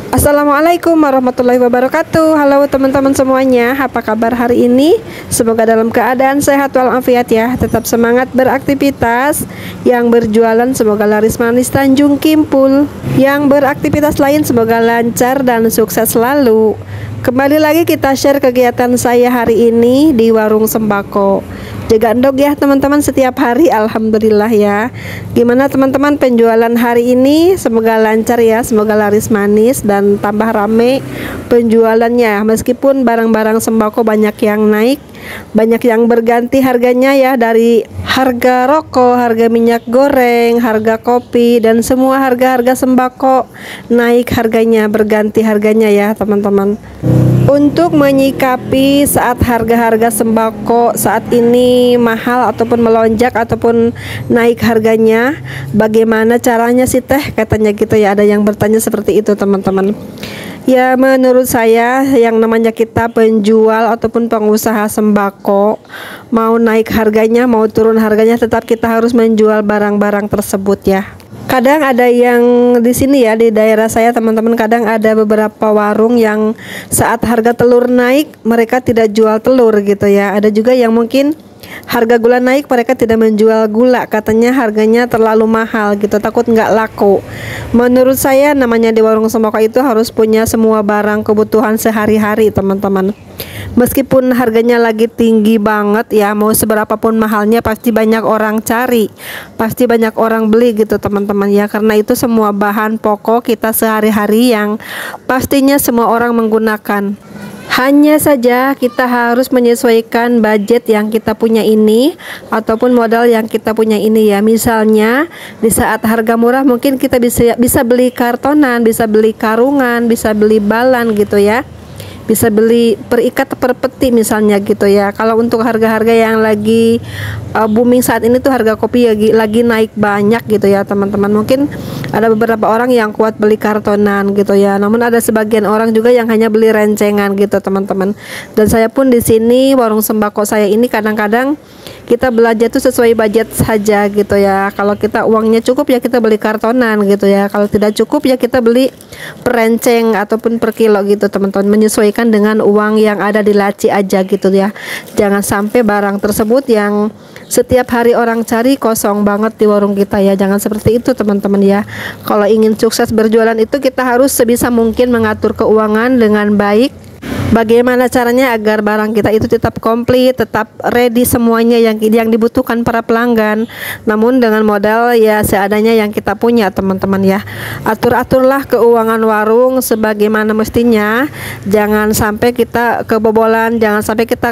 Assalamualaikum warahmatullahi wabarakatuh. Halo teman-teman semuanya, apa kabar hari ini? Semoga dalam keadaan sehat walafiat ya. Tetap semangat beraktivitas. Yang berjualan semoga laris manis Tanjung Kimpul. Yang beraktivitas lain semoga lancar dan sukses selalu. Kembali lagi kita share kegiatan saya hari ini di warung sembako. Jaga endog ya teman-teman setiap hari, alhamdulillah ya. Gimana teman-teman penjualan hari ini? Semoga lancar ya, semoga laris manis dan tambah rame penjualannya. Meskipun barang-barang sembako banyak yang naik, banyak yang berganti harganya ya, dari harga rokok, harga minyak goreng, harga kopi, dan semua harga-harga sembako naik harganya, berganti harganya ya teman-teman. Untuk menyikapi saat harga-harga sembako saat ini mahal ataupun melonjak ataupun naik harganya, bagaimana caranya sih teh, katanya gitu ya, ada yang bertanya seperti itu teman-teman. Ya menurut saya yang namanya kita penjual ataupun pengusaha sembako, mau naik harganya mau turun harganya, tetap kita harus menjual barang-barang tersebut ya. Kadang ada yang di sini ya, di daerah saya teman-teman, kadang ada beberapa warung yang saat harga telur naik mereka tidak jual telur gitu ya. Ada juga yang mungkin harga gula naik mereka tidak menjual gula, katanya harganya terlalu mahal gitu, takut nggak laku. Menurut saya namanya di warung sembako itu harus punya semua barang kebutuhan sehari-hari teman-teman. Meskipun harganya lagi tinggi banget ya, mau seberapa pun mahalnya pasti banyak orang cari, pasti banyak orang beli gitu teman-teman ya. Karena itu semua bahan pokok kita sehari-hari yang pastinya semua orang menggunakan. Hanya saja kita harus menyesuaikan budget yang kita punya ini ataupun modal yang kita punya ini ya. Misalnya di saat harga murah mungkin kita bisa beli kartonan, bisa beli karungan, bisa beli balan gitu ya. Bisa beli perikat per peti misalnya gitu ya. Kalau untuk harga-harga yang lagi booming saat ini tuh harga kopi lagi naik banyak gitu ya teman-teman. Mungkin ada beberapa orang yang kuat beli kartonan gitu ya. Namun ada sebagian orang juga yang hanya beli rencengan gitu teman-teman. Dan saya pun di sini warung sembako saya ini kadang-kadang kita belanja tuh sesuai budget saja gitu ya. Kalau kita uangnya cukup ya kita beli kartonan gitu ya. Kalau tidak cukup ya kita beli per renceng ataupun per kilo gitu teman-teman, menyesuaikan dengan uang yang ada di laci aja gitu ya. Jangan sampai barang tersebut yang setiap hari orang cari kosong banget di warung kita ya. Jangan seperti itu teman-teman ya. Kalau ingin sukses berjualan itu kita harus sebisa mungkin mengatur keuangan dengan baik. Bagaimana caranya agar barang kita itu tetap komplit, tetap ready semuanya yang dibutuhkan para pelanggan, namun dengan modal ya seadanya yang kita punya teman-teman ya. Atur-aturlah keuangan warung sebagaimana mestinya. Jangan sampai kita kebobolan, jangan sampai kita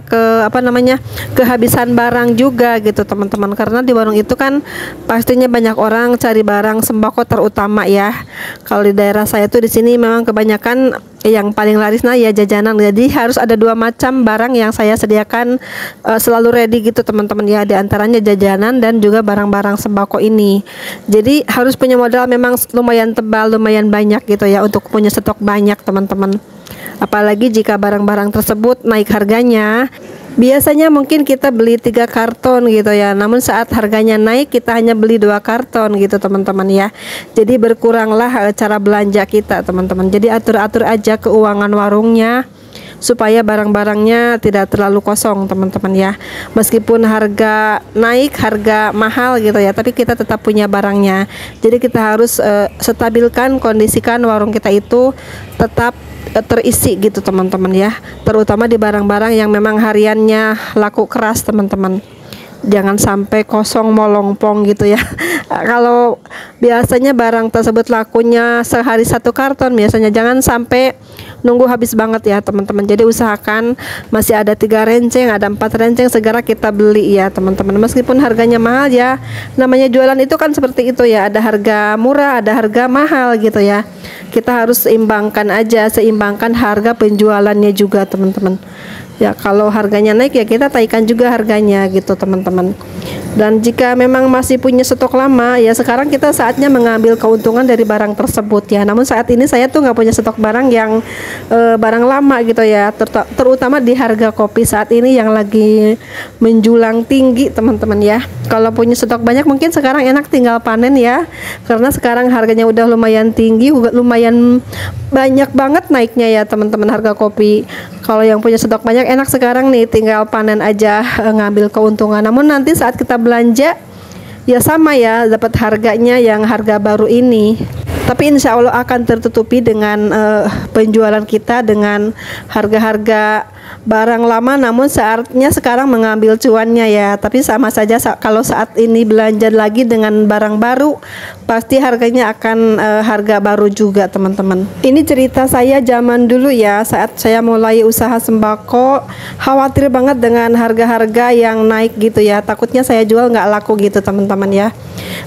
kehabisan barang juga gitu teman-teman. Karena di warung itu kan pastinya banyak orang cari barang sembako terutama ya. Kalau di daerah saya tuh di sini memang kebanyakan yang paling laris nah ya jajanan. Jadi harus ada dua macam barang yang saya sediakan selalu ready gitu teman-teman ya, diantaranya jajanan dan juga barang-barang sembako ini. Jadi harus punya modal memang lumayan tebal, lumayan banyak gitu ya, untuk punya stok banyak teman-teman. Apalagi jika barang-barang tersebut naik harganya. Biasanya mungkin kita beli 3 karton gitu ya, namun saat harganya naik kita hanya beli 2 karton gitu teman-teman ya. Jadi berkuranglah cara belanja kita teman-teman. Jadi atur-atur aja keuangan warungnya supaya barang-barangnya tidak terlalu kosong teman-teman ya. Meskipun harga naik, harga mahal gitu ya, tapi kita tetap punya barangnya. Jadi kita harus stabilkan, kondisikan warung kita itu tetap terisi gitu teman-teman ya, terutama di barang-barang yang memang hariannya laku keras teman-teman. Jangan sampai kosong molongpong gitu ya. Kalau biasanya barang tersebut lakunya sehari 1 karton, biasanya jangan sampai nunggu habis banget ya teman-teman. Jadi usahakan masih ada 3 renceng, ada 4 renceng segera kita beli ya teman-teman. Meskipun harganya mahal ya, namanya jualan itu kan seperti itu ya, ada harga murah, ada harga mahal gitu ya. Kita harus seimbangkan aja, seimbangkan harga penjualannya juga teman-teman. Ya kalau harganya naik ya kita taikan juga harganya gitu teman-teman. Dan jika memang masih punya stok lama ya sekarang kita saatnya mengambil keuntungan dari barang tersebut ya. Namun saat ini saya tuh nggak punya stok barang yang barang lama gitu ya, terutama di harga kopi saat ini yang lagi menjulang tinggi teman-teman ya. Kalau punya stok banyak mungkin sekarang enak tinggal panen ya, karena sekarang harganya udah lumayan tinggi, lumayan banyak banget naiknya ya teman-teman harga kopi. Kalau yang punya stok banyak enak sekarang nih tinggal panen aja, ngambil keuntungan. Namun nanti saat kita belanja ya sama ya, dapat harganya yang harga baru ini. Tapi insya Allah akan tertutupi dengan penjualan kita dengan harga-harga barang lama, namun saatnya sekarang mengambil cuannya ya. Tapi sama saja kalau saat ini belanja lagi dengan barang baru, pasti harganya akan harga baru juga teman-teman. Ini cerita saya zaman dulu ya, saat saya mulai usaha sembako, khawatir banget dengan harga-harga yang naik gitu ya. Takutnya saya jual nggak laku gitu teman-teman ya.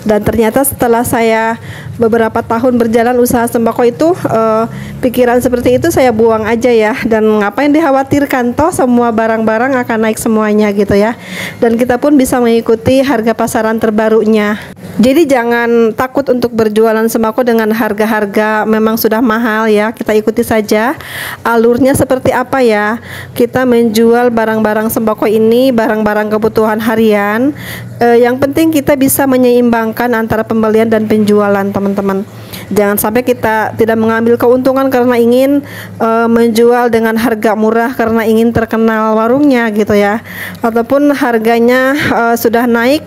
Dan ternyata setelah saya beberapa tahun berjalan usaha sembako itu, pikiran seperti itu saya buang aja ya. Dan ngapain dikhawatirkan, toh semua barang-barang akan naik semuanya gitu ya. Dan kita pun bisa mengikuti harga pasaran terbarunya. Jadi jangan takut untuk berjualan sembako dengan harga-harga memang sudah mahal ya. Kita ikuti saja alurnya seperti apa ya. Kita menjual barang-barang sembako ini, barang-barang kebutuhan harian. Yang penting kita bisa menyeimbangkan antara pembelian dan penjualan teman-teman. Jangan sampai kita tidak mengambil keuntungan karena ingin menjual dengan harga murah karena ingin terkenal warungnya gitu ya. Ataupun harganya sudah naik,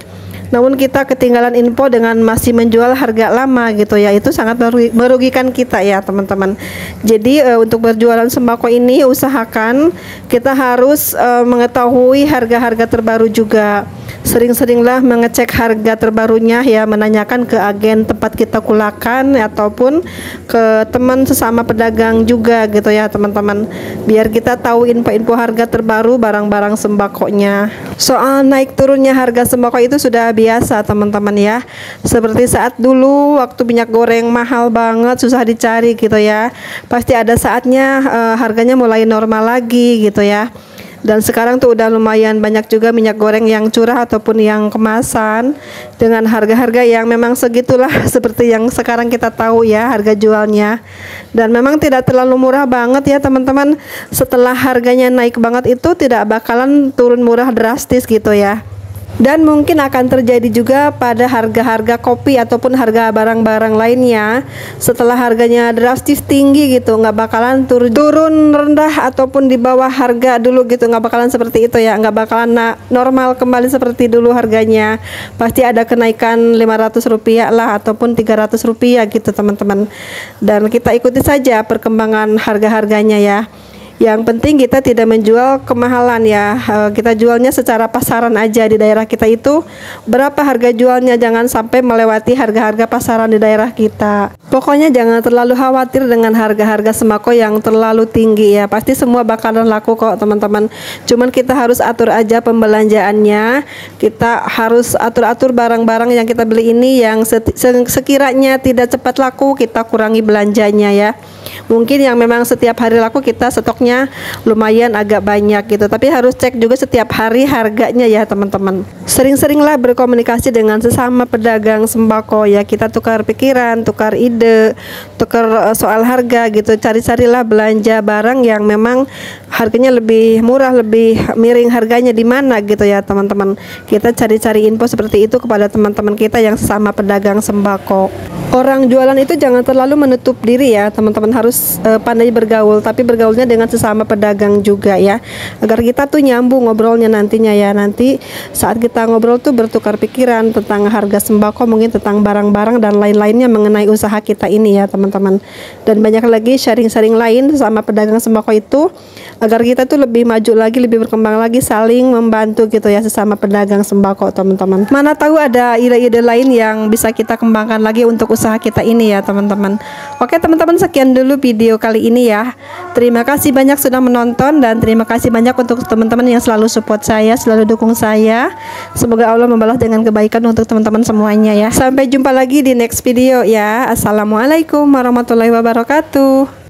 namun kita ketinggalan info dengan masih menjual harga lama gitu ya. Itu sangat merugikan kita ya teman-teman. Jadi untuk berjualan sembako ini usahakan kita harus mengetahui harga-harga terbaru juga. Sering-seringlah mengecek harga terbarunya ya, menanyakan ke agen tempat kita kulakan ataupun ke teman sesama pedagang juga gitu ya teman-teman, biar kita tahu info-info harga terbaru barang-barang sembakonya. Soal naik turunnya harga sembako itu sudah biasa teman-teman ya. Seperti saat dulu waktu minyak goreng mahal banget, susah dicari gitu ya, pasti ada saatnya harganya mulai normal lagi gitu ya. Dan sekarang tuh udah lumayan banyak juga minyak goreng yang curah ataupun yang kemasan dengan harga-harga yang memang segitulah seperti yang sekarang kita tahu ya harga jualnya. Dan memang tidak terlalu murah banget ya teman-teman. Setelah harganya naik banget itu tidak bakalan turun murah drastis gitu ya. Dan mungkin akan terjadi juga pada harga-harga kopi ataupun harga barang-barang lainnya. Setelah harganya drastis tinggi gitu, nggak bakalan turun rendah ataupun di bawah harga dulu gitu, nggak bakalan seperti itu ya. Nggak bakalan normal kembali seperti dulu harganya. Pasti ada kenaikan Rp500 lah ataupun Rp300 gitu teman-teman. Dan kita ikuti saja perkembangan harga-harganya ya. Yang penting kita tidak menjual kemahalan ya. Kita jualnya secara pasaran aja di daerah kita itu berapa harga jualnya, jangan sampai melewati harga-harga pasaran di daerah kita. Pokoknya jangan terlalu khawatir dengan harga-harga sembako yang terlalu tinggi ya. Pasti semua bakalan laku kok teman-teman. Cuman kita harus atur aja pembelanjaannya. Kita harus atur-atur barang-barang yang kita beli ini yang sekiranya tidak cepat laku, kita kurangi belanjanya ya. Mungkin yang memang setiap hari laku kita stoknya lumayan agak banyak gitu, tapi harus cek juga setiap hari harganya ya teman-teman. Sering-seringlah berkomunikasi dengan sesama pedagang sembako ya. Kita tukar pikiran, tukar ide, tukar soal harga gitu. Cari-carilah belanja barang yang memang harganya lebih murah, lebih miring harganya di mana gitu ya teman-teman. Kita cari-cari info seperti itu kepada teman-teman kita yang sesama pedagang sembako. Orang jualan itu jangan terlalu menutup diri ya teman-teman, harus pandai bergaul, tapi bergaulnya dengan sesama pedagang juga ya, agar kita tuh nyambung ngobrolnya nantinya ya. Nanti saat kita ngobrol tuh bertukar pikiran tentang harga sembako, mungkin tentang barang-barang dan lain-lainnya mengenai usaha kita ini ya teman-teman. Dan banyak lagi sharing-sharing lain sesama pedagang sembako itu, agar kita tuh lebih maju lagi, lebih berkembang lagi, saling membantu gitu ya sesama pedagang sembako teman-teman. Mana tahu ada ide-ide lain yang bisa kita kembangkan lagi untuk usaha kita ini ya teman-teman. Oke teman-teman, sekian dulu video kali ini ya. Terima kasih banyak sudah menonton, dan terima kasih banyak untuk teman-teman yang selalu support saya, selalu dukung saya. Semoga Allah membalas dengan kebaikan untuk teman-teman semuanya ya. Sampai jumpa lagi di next video ya. Assalamualaikum warahmatullahi wabarakatuh.